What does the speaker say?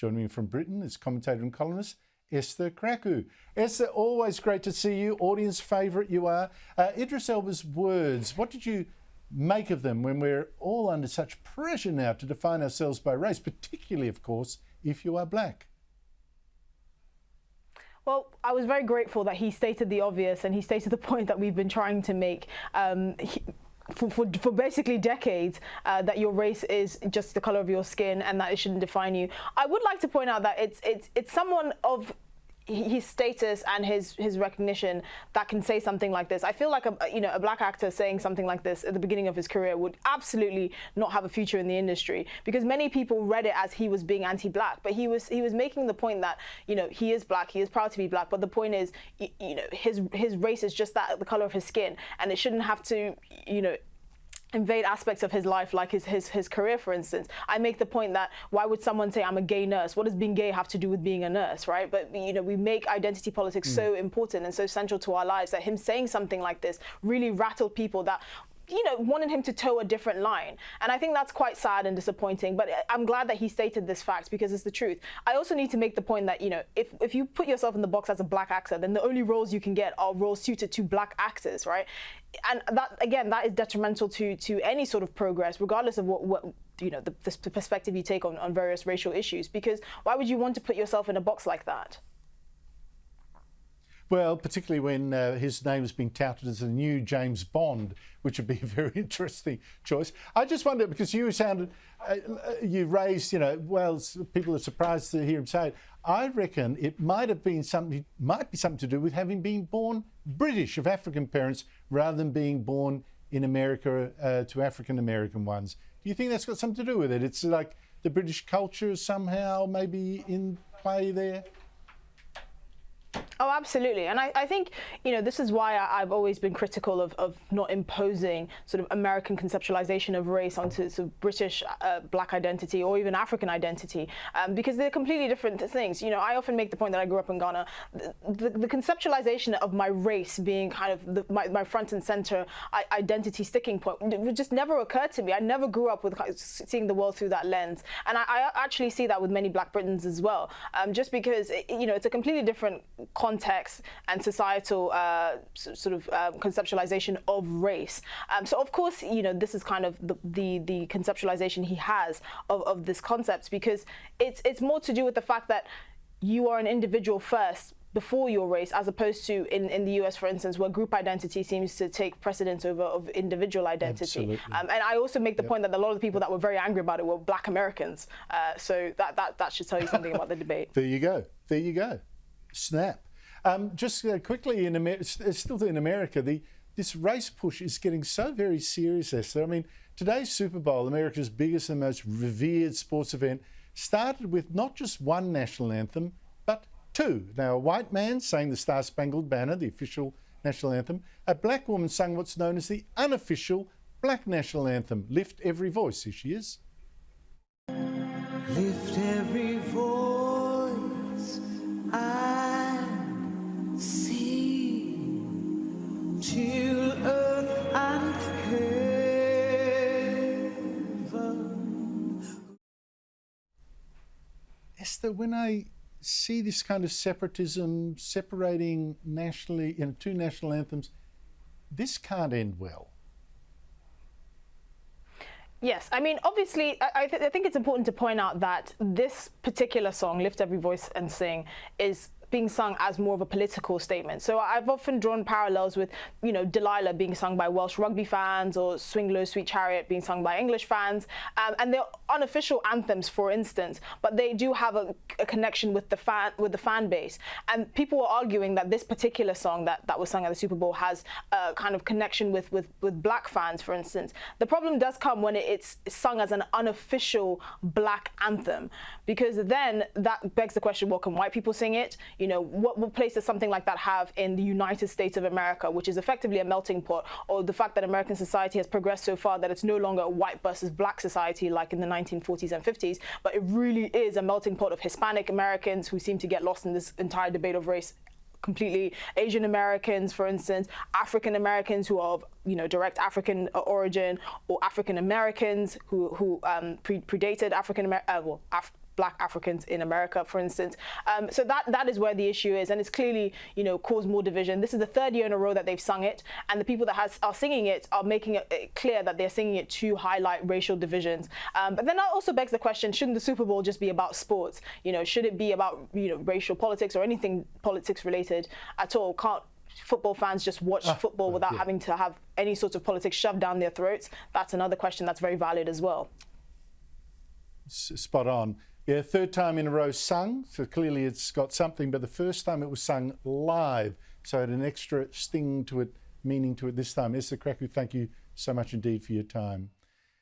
Joining me from Britain is commentator and columnist Esther Krakue. Esther, always great to see you. Audience favourite you are. Idris Elba's words, what did you make of them when we're all under such pressure now to define ourselves by race, particularly, of course, if you are black? Well, I was very grateful that he stated the obvious, and he stated the point that we've been trying to make for basically decades, that your race is just the color of your skin and that it shouldn't define you. I would like to point out that it's someone of his status and his recognition that can say something like this. I feel like a black actor saying something like this at the beginning of his career would absolutely not have a future in the industry, because many people read it as he was being anti-black, but he was making the point that he is black, he is proud to be black, but the point is his race is just the color of his skin, and it shouldn't have to invade aspects of his life, like his career, for instance. I make the point that why would someone say I'm a gay nurse? What does being gay have to do with being a nurse, right? But we make identity politics so important and so central to our lives that him saying something like this really rattled people that wanted him to toe a different line. And I think that's quite sad and disappointing, but I'm glad that he stated this fact because it's the truth. I also need to make the point that, if you put yourself in the box as a black actor, then the only roles you can get are roles suited to black actors, right? And that, again, that is detrimental to any sort of progress, regardless of what the perspective you take on various racial issues, because why would you want to put yourself in a box like that? Well, particularly when his name is being touted as the new James Bond, which would be a very interesting choice. I just wonder, because you raised, well, people are surprised to hear him say it. I reckon it might be something to do with having been born British of African parents rather than being born in America to African American ones. Do you think that's got something to do with it? It's like the British culture somehow maybe in play there? Oh, absolutely. And I think, this is why I've always been critical of not imposing sort of American conceptualization of race onto sort of British black identity or even African identity, because they're completely different things. I often make the point that I grew up in Ghana. The conceptualization of my race being kind of my front and center identity sticking point it just never occurred to me. I never grew up with seeing the world through that lens. And I actually see that with many black Britons as well, just because, it's a completely different context and societal conceptualization of race. So of course, this is kind of the conceptualization he has of this concept, because it's more to do with the fact that you are an individual first before your race, as opposed to in the US, for instance, where group identity seems to take precedence of individual identity. And I also make the point that a lot of the people that were very angry about it were black Americans. So that should tell you something about the debate. There you go. There you go. Snap. Just quickly, still in America, this race push is getting so very serious, Esther. I mean, today's Super Bowl, America's biggest and most revered sports event, started with not just one national anthem, but two. Now, a white man sang the Star-Spangled Banner, the official national anthem. A black woman sang what's known as the unofficial black national anthem, Lift Every Voice. Here she is. Lift every voice I see, till earth and heaven. Esther, when I see this kind of separatism, separating nationally in two national anthems, this can't end well. Yes, I mean, obviously, I think it's important to point out that this particular song, Lift Every Voice and Sing, is being sung as more of a political statement. So I've often drawn parallels with, Delilah being sung by Welsh rugby fans, or Swing Low, Sweet Chariot being sung by English fans. And they're unofficial anthems, for instance, but they do have a connection with the fan base. And people were arguing that this particular song that was sung at the Super Bowl has a kind of connection with black fans, for instance. The problem does come when it's sung as an unofficial black anthem, because then that begs the question, well, can white people sing it? What place does something like that have in the United States of America, which is effectively a melting pot, or the fact that American society has progressed so far that it's no longer a white versus black society like in the 1940s and 50s, but it really is a melting pot of Hispanic Americans who seem to get lost in this entire debate of race completely, Asian Americans, for instance, African Americans who are of direct African origin, or African Americans who predated Black Africans in America, for instance. So that is where the issue is, and it's clearly, you know, caused more division. This is the third year in a row that they've sung it, and the people that are singing it are making it clear that they're singing it to highlight racial divisions. But then that also begs the question: shouldn't the Super Bowl just be about sports? You know, should it be about, you know, racial politics or anything politics related at all? Can't football fans just watch football without having to have any sort of politics shoved down their throats? That's another question that's very valid as well. Spot on. Yeah, third time in a row sung, so clearly it's got something, but the first time it was sung live, so it had an extra sting to it, meaning to it this time. Esther Krakue, thank you so much indeed for your time.